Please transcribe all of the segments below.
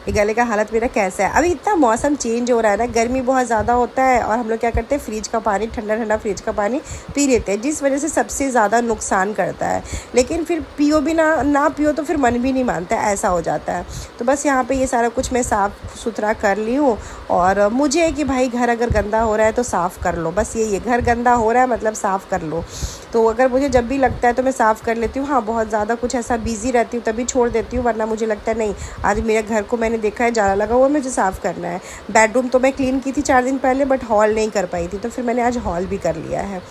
ये गले का हालत मेरा कैसा है। अभी इतना मौसम चेंज हो रहा है ना, गर्मी बहुत ज़्यादा होता है और हम लोग क्या करते हैं, फ्रिज का पानी, ठंडा ठंडा फ्रिज का पानी पी लेते हैं, जिस वजह से सबसे ज़्यादा नुकसान करता है। लेकिन फिर पियो भी ना पियो तो फिर मन भी नहीं मानता, ऐसा हो जाता है। तो बस यहाँ पे ये सारा कुछ मैं साफ़ सुथरा कर ली हूँ। और मुझे कि भाई घर अगर गंदा हो रहा है तो साफ़ कर लो, बस यही है, घर गंदा हो रहा है मतलब साफ़ कर लो। तो अगर मुझे जब भी लगता है तो मैं साफ़ कर लेती हूँ। हाँ, बहुत ज़्यादा कुछ ऐसा बिज़ी रहती हूँ तभी छोड़ देती हूँ, वरना मुझे लगता है नहीं, आज मेरे घर को मैंने देखा है जाला लगा हुआ, मुझे साफ़ करना है। बेडरूम तो मैं क्लीन की थी 4 दिन पहले, बट हॉल नहीं कर पाई थी, तो फिर मैंने आज हॉल भी कर लिया है।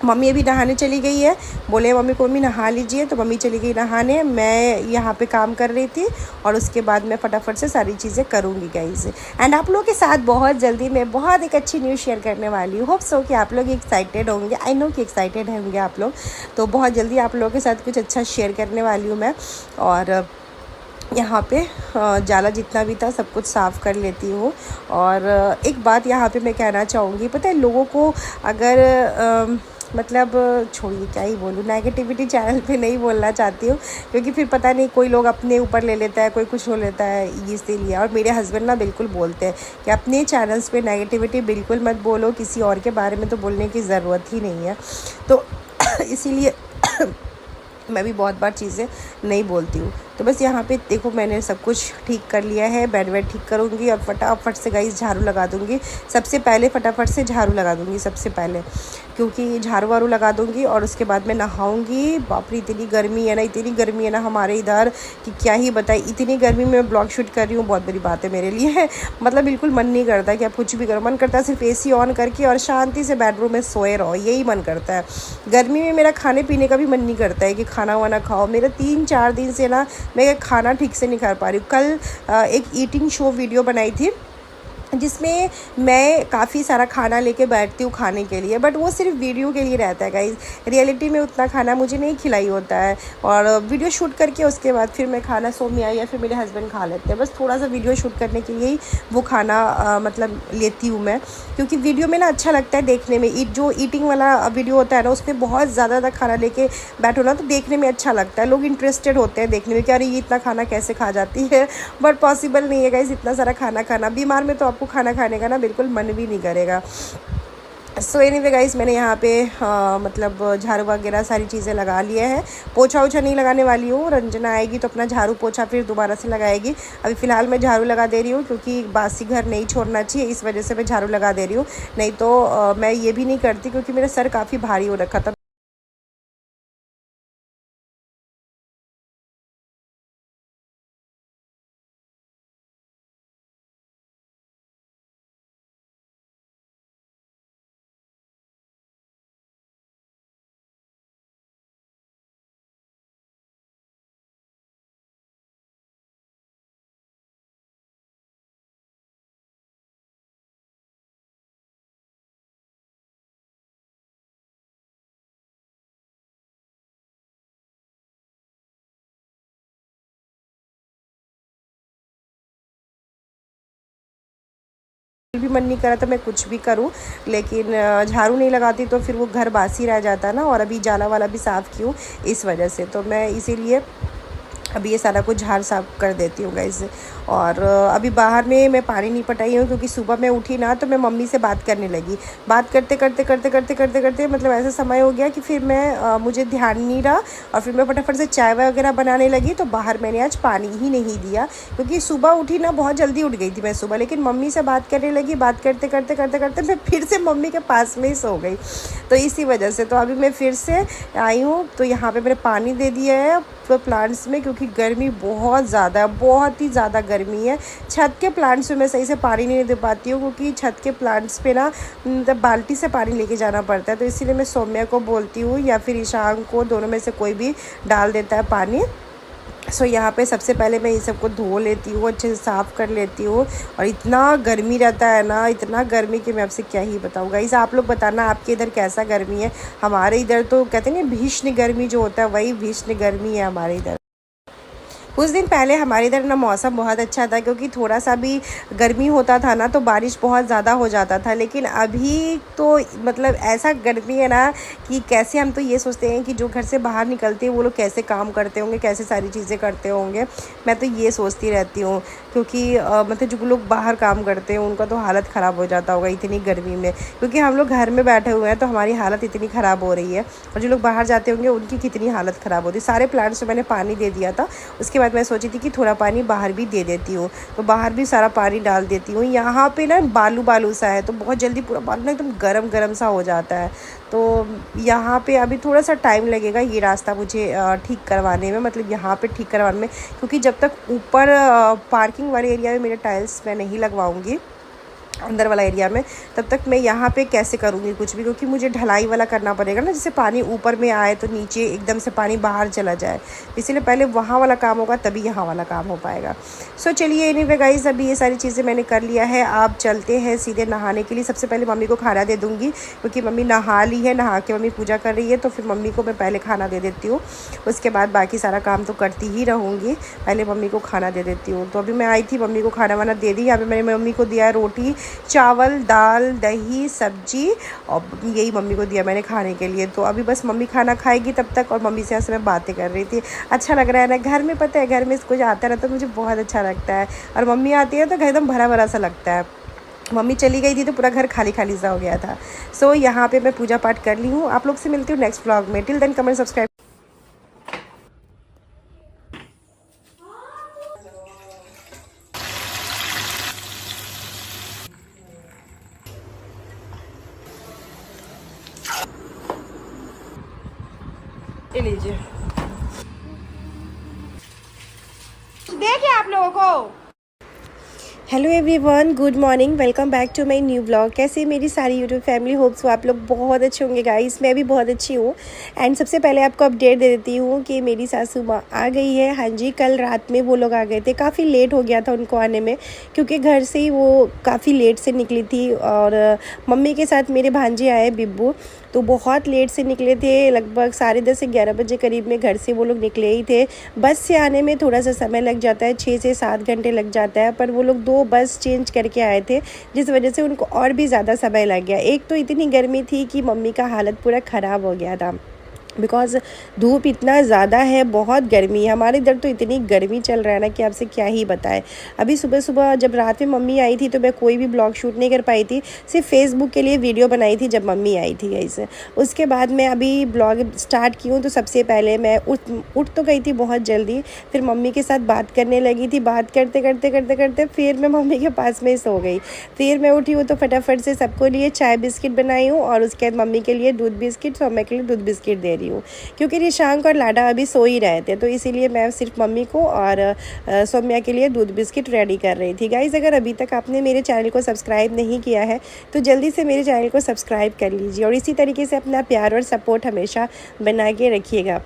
मम्मी अभी नहाने चली गई है, बोले मम्मी को मम्मी नहा लीजिए, तो मम्मी चली गई नहाने, मैं यहाँ पे काम कर रही थी और उसके बाद मैं फटाफट से सारी चीज़ें करूँगी गाइस। एंड आप लोगों के साथ बहुत जल्दी मैं बहुत एक अच्छी न्यूज़ शेयर करने वाली हूँ। होप सो कि आप लोग एक्साइटेड होंगे, आई नो कि एक्साइटेड होंगे आप लोग। तो बहुत जल्दी आप लोगों के साथ कुछ अच्छा शेयर करने वाली हूँ मैं। और यहाँ पे जाला जितना भी था सब कुछ साफ़ कर लेती हूँ। और एक बात यहाँ पे मैं कहना चाहूँगी, पता है लोगों को अगर मतलब छोड़िए क्या ही बोलूँ, नेगेटिविटी चैनल पे नहीं बोलना चाहती हूँ, क्योंकि फिर पता नहीं कोई लोग अपने ऊपर ले लेता है, कोई कुछ हो लेता है, इसीलिए। और मेरे हस्बैंड ना बिल्कुल बोलते हैं कि अपने चैनल्स पे नेगेटिविटी बिल्कुल मत बोलो, किसी और के बारे में तो बोलने की ज़रूरत ही नहीं है। तो इसीलिए मैं भी बहुत बार चीज़ें नहीं बोलती हूँ। तो बस यहाँ पे देखो मैंने सब कुछ ठीक कर लिया है, बेड वेड ठीक करूँगी और फटाफट से गाइस झाड़ू लगा दूँगी। सबसे पहले फटाफट से झाड़ू लगा दूँगी सबसे पहले, क्योंकि झाड़ू वाड़ू लगा दूँगी और उसके बाद मैं नहाऊँगी। बाप रे इतनी गर्मी है ना, इतनी गर्मी है ना हमारे इधर कि क्या ही बताए। इतनी गर्मी में मैं ब्लॉग शूट कर रही हूँ, बहुत बड़ी बात है मेरे लिए। मतलब बिल्कुल मन नहीं करता कि आप कुछ भी करो, मन करता है सिर्फ AC ऑन करके और शांति से बेडरूम में सोए रहो, यही मन करता है। गर्मी में मेरा खाने पीने का भी मन नहीं करता है कि खाना वाना खाओ। मेरा 3-4 दिन से ना मैं खाना ठीक से नहीं खा पा रही हूँ। कल एक ईटिंग शो वीडियो बनाई थी जिसमें मैं काफ़ी सारा खाना लेके बैठती हूँ खाने के लिए, बट वो सिर्फ वीडियो के लिए रहता है गाइस। रियलिटी में उतना खाना मुझे नहीं खिलाई होता है, और वीडियो शूट करके उसके बाद फिर मैं खाना सोमिया या फिर मेरे हस्बैंड खा लेते हैं। बस थोड़ा सा वीडियो शूट करने के लिए ही वो खाना मतलब लेती हूँ मैं, क्योंकि वीडियो में ना अच्छा लगता है देखने में। जो ईटिंग वाला वीडियो होता है ना, उसमें बहुत ज़्यादा खाना लेके बैठो ना तो देखने में अच्छा लगता है, लोग इंटरेस्टेड होते हैं देखने में कि अरे ये इतना खाना कैसे खा जाती है। बट पॉसिबल नहीं है गाइस इतना सारा खाना खाना। बीमार में तो आपको खाना खाने का ना बिल्कुल मन भी नहीं करेगा। सो एनीवे गाइस मैंने यहाँ पे मतलब झाड़ू वगैरह सारी चीज़ें लगा लिया है। पोछा ओछा नहीं लगाने वाली हूँ, रंजना आएगी तो अपना झाड़ू पोछा फिर दोबारा से लगाएगी। अभी फ़िलहाल मैं झाड़ू लगा दे रही हूँ, क्योंकि बासी घर नहीं छोड़ना चाहिए, इस वजह से मैं झाड़ू लगा दे रही हूँ। नहीं तो मैं ये भी नहीं करती, क्योंकि मेरा सर काफ़ी भारी हो रखा था। भी मन नहीं करा था मैं कुछ भी करूं, लेकिन झाड़ू नहीं लगाती तो फिर वो घर बासी रह जाता ना। और अभी जाला वाला भी साफ़ क्यों, इस वजह से तो मैं इसीलिए अभी ये सारा कुछ झाड़ साफ कर देती हूँ गाइस। और अभी बाहर में मैं पानी नहीं पटाई हूँ, क्योंकि सुबह मैं उठी ना तो मैं मम्मी से बात करने लगी। बात करते करते करते करते करते करते मतलब ऐसा समय हो गया कि फिर मैं मुझे ध्यान नहीं रहा, और फिर मैं फटाफट से चाय वगैरह बनाने लगी। तो बाहर मैंने आज पानी ही नहीं दिया, क्योंकि सुबह उठी ना, बहुत जल्दी उठ गई थी मैं सुबह, लेकिन मम्मी से बात करने लगी। बात करते करते करते करते मैं फिर से मम्मी के पास में ही सो गई, तो इसी वजह से तो अभी मैं फिर से आई हूँ। तो यहाँ पर मैंने पानी दे दिया है प्लांट्स में, क्योंकि गर्मी बहुत ज़्यादा है, बहुत ही ज़्यादा गर्मी है। छत के प्लांट्स में मैं सही से पानी नहीं दे पाती हूँ, क्योंकि छत के प्लांट्स पे ना बाल्टी से पानी लेके जाना पड़ता है। तो इसीलिए मैं सौम्या को बोलती हूँ या फिर ईशान को, दोनों में से कोई भी डाल देता है पानी। सो यहाँ पे सबसे पहले मैं ये सब को धो लेती हूँ, अच्छे से साफ़ कर लेती हूँ। और इतना गर्मी रहता है ना, इतना गर्मी कि मैं आपसे क्या ही बताऊँ गाइस। आप लोग बताना आपके इधर कैसा गर्मी है। हमारे इधर तो कहते हैं ना भीषण गर्मी जो होता है, वही भीषण गर्मी है हमारे इधर। कुछ दिन पहले हमारे इधर ना मौसम बहुत अच्छा था, क्योंकि थोड़ा सा भी गर्मी होता था ना तो बारिश बहुत ज़्यादा हो जाता था। लेकिन अभी तो मतलब ऐसा गर्मी है ना कि कैसे, हम तो ये सोचते हैं कि जो घर से बाहर निकलते हैं वो लोग कैसे काम करते होंगे, कैसे सारी चीज़ें करते होंगे। मैं तो ये सोचती रहती हूँ, क्योंकि मतलब जो लोग बाहर काम करते हैं उनका तो हालत ख़राब हो जाता होगा इतनी गर्मी में, क्योंकि हम लोग घर में बैठे हुए हैं तो हमारी हालत इतनी ख़राब हो रही है, और जो लोग बाहर जाते होंगे उनकी कितनी हालत ख़राब होती है। सारे प्लांट्स को मैंने पानी दे दिया था, उसके बाद मैं सोची थी कि थोड़ा पानी बाहर भी दे देती हूँ, तो बाहर भी सारा पानी डाल देती हूँ। यहाँ पे ना बालू बालू सा है, तो बहुत जल्दी पूरा बालू ना एकदम गरम गरम सा हो जाता है। तो यहाँ पे अभी थोड़ा सा टाइम लगेगा ये रास्ता मुझे ठीक करवाने में, मतलब यहाँ पे ठीक करवाने में, क्योंकि जब तक ऊपर पार्किंग वाले एरिया में मेरे टाइल्स मैं नहीं लगवाऊँगी अंदर वाला एरिया में, तब तक मैं यहाँ पे कैसे करूँगी कुछ भी, क्योंकि मुझे ढलाई वाला करना पड़ेगा ना, जिससे पानी ऊपर में आए तो नीचे एकदम से पानी बाहर चला जाए। इसीलिए पहले वहाँ वाला काम होगा तभी यहाँ वाला काम हो पाएगा। सो चलिए एनीवे गाइस, अभी ये सारी चीज़ें मैंने कर लिया है। आप चलते हैं सीधे नहाने के लिए। सबसे पहले मम्मी को खाना दे दूँगी, क्योंकि मम्मी नहा ली है, नहा के मम्मी पूजा कर रही है, तो फिर मम्मी को मैं पहले खाना दे देती हूँ। उसके बाद बाकी सारा काम तो करती ही रहूँगी, पहले मम्मी को खाना दे देती हूँ। तो अभी मैं आई थी, मम्मी को खाना वाना दे दी। यहाँ पर मैंने मम्मी को दिया रोटी, चावल, दाल, दही, सब्जी, और यही मम्मी को दिया मैंने खाने के लिए। तो अभी बस मम्मी खाना खाएगी तब तक, और मम्मी से ऐसे मैं बातें कर रही थी। अच्छा लग रहा है ना घर में, पता है घर में कुछ आता रहता तो मुझे बहुत अच्छा लगता है, और मम्मी आती है तो घर एकदम भरा भरा सा लगता है। मम्मी चली गई थी तो पूरा घर खाली खाली सा हो गया था। सो यहाँ पे मैं पूजा पाठ कर ली हूँ। आप लोग से मिलती हूँ नेक्स्ट व्लॉग में। Till then comment subscribe. ये लीजिए, देखिए आप लोगों को। Hello everyone, good morning, welcome back to my new blog. कैसे मेरी सारी यूट्यूब फैमिली, होप्स हो आप लोग बहुत अच्छे होंगे गाइस। मैं भी बहुत अच्छी हूँ। एंड सबसे पहले आपको अपडेट दे देती हूँ कि मेरी सासू माँ आ गई है। हाँ जी, कल रात में वो लोग आ गए थे। काफ़ी लेट हो गया था उनको आने में, क्योंकि घर से ही वो काफ़ी लेट से निकली थी, और मम्मी के साथ मेरे भांजे आए बिब्बू, तो बहुत लेट से निकले थे। लगभग 10:30 से 11 बजे करीब में घर से वो लोग निकले ही थे। बस से आने में थोड़ा सा समय लग जाता है, 6 से 7 घंटे लग जाता है, पर वो लोग 2 बस चेंज करके आए थे, जिस वजह से उनको और भी ज़्यादा समय लग गया। एक तो इतनी गर्मी थी कि मम्मी का हालत पूरा ख़राब हो गया था, बिकॉज़ धूप इतना ज़्यादा है, बहुत गर्मी है। हमारे इधर तो इतनी गर्मी चल रहा है ना कि आपसे क्या ही बताएं। अभी सुबह सुबह जब रात में मम्मी आई थी तो मैं कोई भी ब्लॉग शूट नहीं कर पाई थी, सिर्फ फेसबुक के लिए वीडियो बनाई थी जब मम्मी आई थी गाइस। उसके बाद मैं अभी ब्लॉग स्टार्ट की हूँ, तो सबसे पहले मैं उठ तो गई थी बहुत जल्दी, फिर मम्मी के साथ बात करने लगी थी। बात करते करते करते करते फिर मैं मम्मी के पास में सो गई। फिर मैं उठी हूँ तो फटाफट से सबको लिए चाय बिस्किट बनाई हूँ, और उसके बाद मम्मी के लिए दूध बिस्किट, सौम्या के लिए दूध बिस्किट दे रही हूँ, क्योंकि रिशांक और लाडा अभी सो ही रहे थे, तो इसीलिए मैं सिर्फ मम्मी को और सौम्या के लिए दूध बिस्किट रेडी कर रही थी। गाइज़, अगर अभी तक आपने मेरे चैनल को सब्सक्राइब नहीं किया है तो जल्दी से मेरे चैनल को सब्सक्राइब कर लीजिए, और इसी तरीके से अपना प्यार और सपोर्ट हमेशा बना के रखिएगा।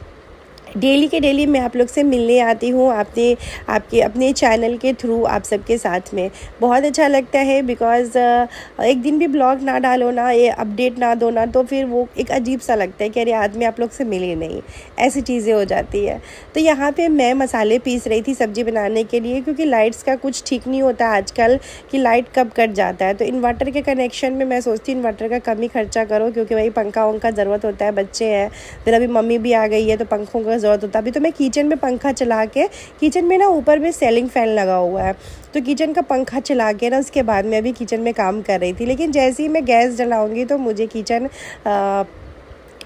डेली के डेली मैं आप लोग से मिलने आती हूँ आपके अपने चैनल के थ्रू, आप सबके साथ में बहुत अच्छा लगता है। बिकॉज़ एक दिन भी ब्लॉग ना डालो ना, ये अपडेट ना दो ना, तो फिर वो एक अजीब सा लगता है कि अरे आज मैं आप लोग से मिली नहीं, ऐसी चीज़ें हो जाती है। तो यहाँ पे मैं मसाले पीस रही थी सब्ज़ी बनाने के लिए, क्योंकि लाइट्स का कुछ ठीक नहीं होता आजकल कि लाइट कब कट जाता है। तो इन्वर्टर के कनेक्शन में मैं सोचती हूँ इन्वर्टर का कम ही खर्चा करो, क्योंकि वही पंखा वंखा ज़रूरत होता है, बच्चे हैं, फिर अभी मम्मी भी आ गई है तो पंखों का ज़रूरत होता है। अभी तो मैं किचन में पंखा चला के, किचन में ना ऊपर में सीलिंग फ़ैन लगा हुआ है, तो किचन का पंखा चला के ना उसके बाद मैं अभी किचन में काम कर रही थी। लेकिन जैसे ही मैं गैस जलाऊंगी तो मुझे किचन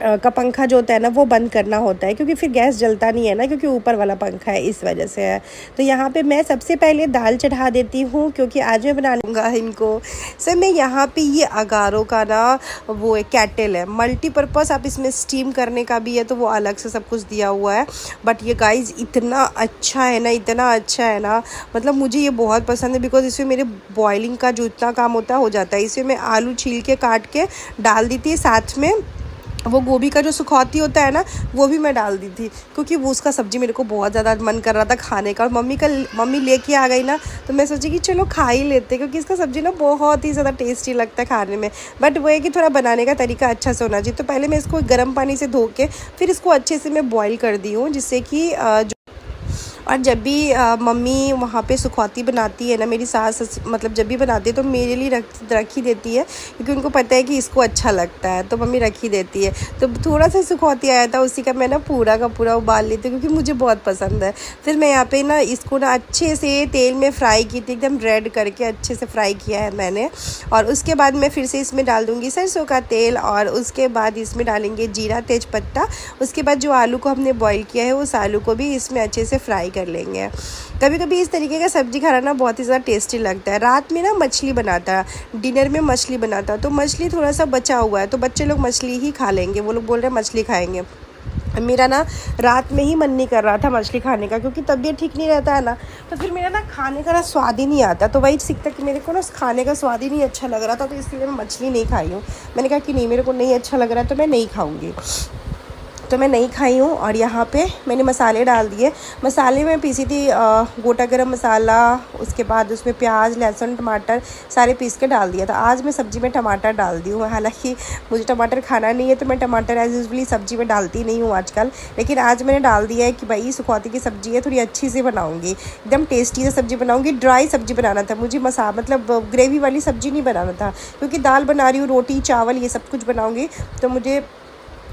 का पंखा जो होता है ना वो बंद करना होता है, क्योंकि फिर गैस जलता नहीं है ना, क्योंकि ऊपर वाला पंखा है, इस वजह से है। तो यहाँ पे मैं सबसे पहले दाल चढ़ा देती हूँ, क्योंकि आज मैं बनाऊँगा इनको। सर मैं यहाँ पे ये अगारो का ना वो एक कैटल है, मल्टीपर्पज़, आप इसमें स्टीम करने का भी है, तो वो अलग से सब कुछ दिया हुआ है। बट ये गाइज़ इतना अच्छा है ना, इतना अच्छा है ना, मतलब मुझे ये बहुत पसंद है, बिकॉज इसमें मेरे बॉइलिंग का जो इतना काम होता है हो जाता है। इसमें मैं आलू छील के काट के डाल दी थी, साथ में वो गोभी का जो सुखौती होता है ना वो भी मैं डाल दी थी, क्योंकि वो उसका सब्ज़ी मेरे को बहुत ज़्यादा मन कर रहा था खाने का, और मम्मी लेके आ गई ना, तो मैं सोची कि चलो खा ही लेते, क्योंकि इसका सब्ज़ी ना बहुत ही ज़्यादा टेस्टी लगता है खाने में। बट वो है कि थोड़ा बनाने का तरीका अच्छा से होना चाहिए। तो पहले मैं इसको गर्म पानी से धो के फिर इसको अच्छे से मैं बॉयल कर दी हूँ, जिससे कि और जब भी मम्मी वहाँ पे सुखौती बनाती है ना, मेरी सास मतलब जब भी बनाती है तो मेरे लिए रख ही देती है, क्योंकि उनको पता है कि इसको अच्छा लगता है, तो मम्मी रख ही देती है। तो थोड़ा सा सुखौती आया था, उसी का मैं ना पूरा का पूरा उबाल लेती हूँ, क्योंकि मुझे बहुत पसंद है। फिर मैं यहाँ पे ना इसको ना अच्छे से तेल में फ्राई की थी, एकदम रेड करके अच्छे से फ्राई किया है मैंने। और उसके बाद मैं फिर से इसमें डाल दूँगी सरसों का तेल, और उसके बाद इसमें डालेंगे जीरा तेज़पत्ता। उसके बाद जो आलू को हमने बॉईल किया है उस आलू को भी इसमें अच्छे से फ्राई कर लेंगे। कभी कभी इस तरीके का सब्ज़ी खाना ना बहुत ही ज़्यादा टेस्टी लगता है। रात में ना मछली बनाता, डिनर में मछली बनाता, तो मछली थोड़ा सा बचा हुआ है, तो बच्चे लोग मछली ही खा लेंगे, वो लोग बोल रहे हैं मछली खाएंगे। मेरा ना रात में ही मन नहीं कर रहा था मछली खाने का, क्योंकि तबीयत ठीक नहीं रहता है ना, तो फिर मेरा ना खाने का ना स्वाद ही नहीं आता। तो वही सीखता कि मेरे को ना खाने का स्वाद ही नहीं अच्छा लग रहा था, तो इसलिए मैं मछली नहीं खाई हूँ। मैंने कहा कि नहीं, मेरे को नहीं अच्छा लग रहा है तो मैं नहीं खाऊँगी, तो मैं नहीं खाई हूँ। और यहाँ पे मैंने मसाले डाल दिए। मसाले में पीसी थी गोटा गरम मसाला, उसके बाद उसमें प्याज लहसुन टमाटर सारे पीस के डाल दिया था। आज मैं सब्ज़ी में टमाटर डाल दी हूँ, हालांकि मुझे टमाटर खाना नहीं है, तो मैं टमाटर एज यूजली सब्ज़ी में डालती नहीं हूँ आजकल, लेकिन आज मैंने डाल दिया है कि भाई सुखौती की सब्ज़ी है, थोड़ी अच्छी से बनाऊँगी, एकदम टेस्टी से सब्ज़ी बनाऊँगी। ड्राई सब्ज़ी बनाना था मुझे, मतलब ग्रेवी वाली सब्ज़ी नहीं बनाना था, क्योंकि दाल बना रही हूँ, रोटी चावल ये सब कुछ बनाऊँगी, तो मुझे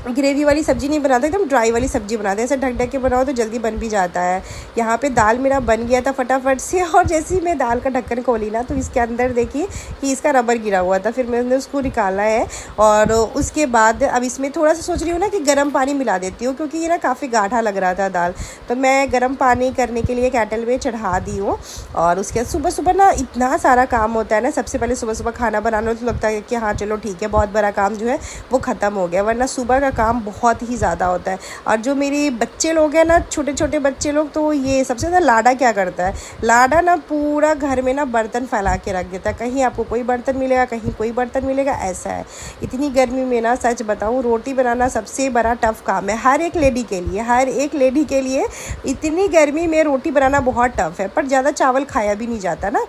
ग्रेवी वाली सब्ज़ी नहीं बनाता, एकदम ड्राई वाली सब्ज़ी बनाते हैं। ऐसे ढक ढक के बनाओ तो जल्दी बन भी जाता है। यहाँ पे दाल मेरा बन गया था फटाफट से, और जैसे ही मैं दाल का ढक्कन खोली ना, तो इसके अंदर देखिए कि इसका रबर गिरा हुआ था। फिर मैंने उसको निकाला है, और उसके बाद अब इसमें थोड़ा सा सोच रही हूँ ना कि गर्म पानी मिला देती हूँ, क्योंकि ये ना काफ़ी गाढ़ा लग रहा था दाल, तो मैं गर्म पानी करने के लिए केटल में चढ़ा दी हूँ। और उसके बाद सुबह सुबह ना इतना सारा काम होता है ना, सबसे पहले सुबह सुबह खाना बनाना, तो लगता है कि हाँ चलो ठीक है, बहुत बड़ा काम जो है वो ख़त्म हो गया, वरना सुबह काम बहुत ही ज़्यादा होता है। और जो मेरे बच्चे लोग हैं ना, छोटे छोटे बच्चे लोग, तो ये सबसे ज़्यादा लाडा क्या करता है, लाडा ना पूरा घर में ना बर्तन फैला के रख देता है, कहीं आपको कोई बर्तन मिलेगा, कहीं कोई बर्तन मिलेगा, ऐसा है। इतनी गर्मी में ना सच बताऊँ, रोटी बनाना सबसे बड़ा टफ़ काम है हर एक लेडी के लिए, हर एक लेडी के लिए। इतनी गर्मी में रोटी बनाना बहुत टफ़ है, पर ज़्यादा चावल खाया भी नहीं जाता ना,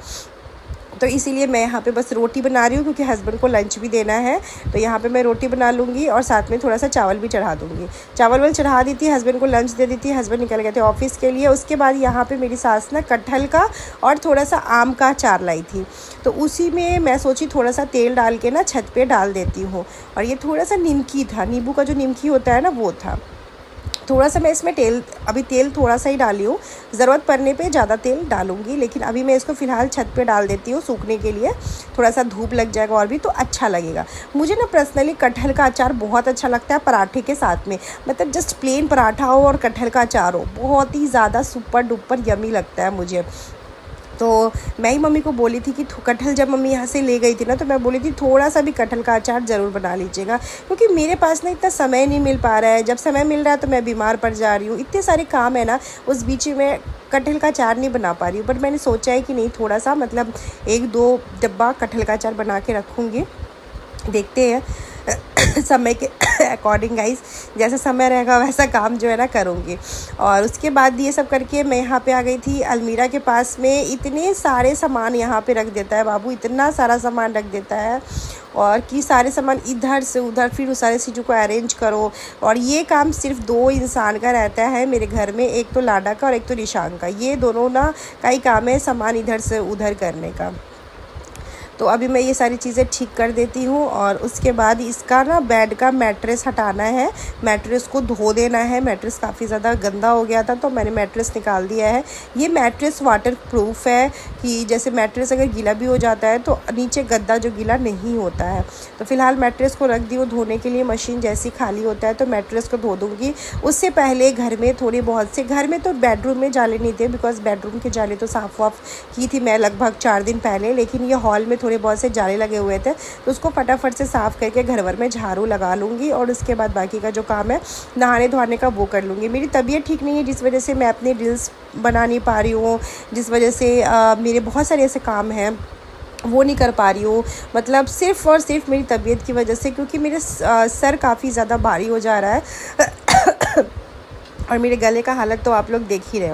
तो इसीलिए मैं यहाँ पे बस रोटी बना रही हूँ, क्योंकि हस्बैंड को लंच भी देना है। तो यहाँ पे मैं रोटी बना लूँगी और साथ में थोड़ा सा चावल भी चढ़ा दूँगी। चावल चढ़ा दी थी, हस्बैंड को लंच दे दी थी, हस्बैंड निकल गए थे ऑफिस के लिए। उसके बाद यहाँ पे मेरी सास ना कटहल का और थोड़ा सा आम का अचार लाई थी, तो उसी में मैं सोची थोड़ा सा तेल डाल के ना छत पर डाल देती हूँ। और ये थोड़ा सा निमकी था, नींबू का जो निमकी होता है ना, वो था। थोड़ा सा मैं इसमें अभी तेल थोड़ा सा ही डाली हूँ, ज़रूरत पड़ने पे ज़्यादा तेल डालूंगी, लेकिन अभी मैं इसको फ़िलहाल छत पे डाल देती हूँ सूखने के लिए। थोड़ा सा धूप लग जाएगा और भी तो अच्छा लगेगा। मुझे ना पर्सनली कटहल का अचार बहुत अच्छा लगता है पराठे के साथ में, मतलब जस्ट प्लेन पराठा हो और कटहल का अचार हो, बहुत ही ज़्यादा सुपर डुपर यमी लगता है मुझे। तो मैं ही मम्मी को बोली थी कि कटहल जब मम्मी यहाँ से ले गई थी ना, तो मैं बोली थी थोड़ा सा भी कटहल का अचार ज़रूर बना लीजिएगा, क्योंकि मेरे पास ना इतना समय नहीं मिल पा रहा है। जब समय मिल रहा है तो मैं बीमार पड़ जा रही हूँ, इतने सारे काम है ना, उस बीच में कटहल का अचार नहीं बना पा रही हूँ। बट मैंने सोचा है कि नहीं, थोड़ा सा मतलब 1-2 डब्बा कटहल का अचार बना के रखूँगी, देखते हैं समय के अकॉर्डिंग गाइस, जैसा समय रहेगा वैसा काम जो है ना करूँगी। और उसके बाद ये सब करके मैं यहाँ पे आ गई थी अलमीरा के पास में। इतने सारे सामान यहाँ पे रख देता है बाबू, इतना सारा सामान रख देता है, और कि सारे सामान इधर से उधर, फिर उस सारे चीज़ों को अरेंज करो। और ये काम सिर्फ 2 इंसान का रहता है मेरे घर में, एक तो लाडा का और एक तो निशांक का। ये दोनों ना का ही काम है सामान इधर से उधर करने का। तो अभी मैं ये सारी चीज़ें ठीक कर देती हूँ। और उसके बाद इसका ना बेड का मैट्रेस हटाना है, मैट्रेस को धो देना है। मैट्रेस काफ़ी ज़्यादा गंदा हो गया था, तो मैंने मैट्रेस निकाल दिया है। ये मैट्रेस वाटर प्रूफ है कि जैसे मैट्रेस अगर गीला भी हो जाता है तो नीचे गद्दा जो गीला नहीं होता है। तो फिलहाल मैट्रेस को रख दी हूँ धोने के लिए, मशीन जैसी खाली होता है तो मैट्रेस को धो दूँगी। उससे पहले घर में थोड़ी बहुत से, घर में तो बेडरूम में जाले नहीं थे, बिकॉज़ बेडरूम के जाले तो साफ़ वाफ की थी मैं लगभग 4 दिन पहले, लेकिन ये हॉल में थोड़े बहुत से जाले लगे हुए थे, तो उसको फटाफट से साफ़ करके घर भर में झाड़ू लगा लूँगी। और उसके बाद बाकी का जो काम है नहाने धोने का वो कर लूँगी। मेरी तबीयत ठीक नहीं है, जिस वजह से मैं अपने रील्स बना नहीं पा रही हूँ, जिस वजह से मेरे बहुत सारे ऐसे काम हैं वो नहीं कर पा रही हूँ, मतलब सिर्फ़ और सिर्फ मेरी तबीयत की वजह से, क्योंकि मेरे सर काफ़ी ज़्यादा भारी हो जा रहा है और मेरे गले का हालत तो आप लोग देख ही रहे हो।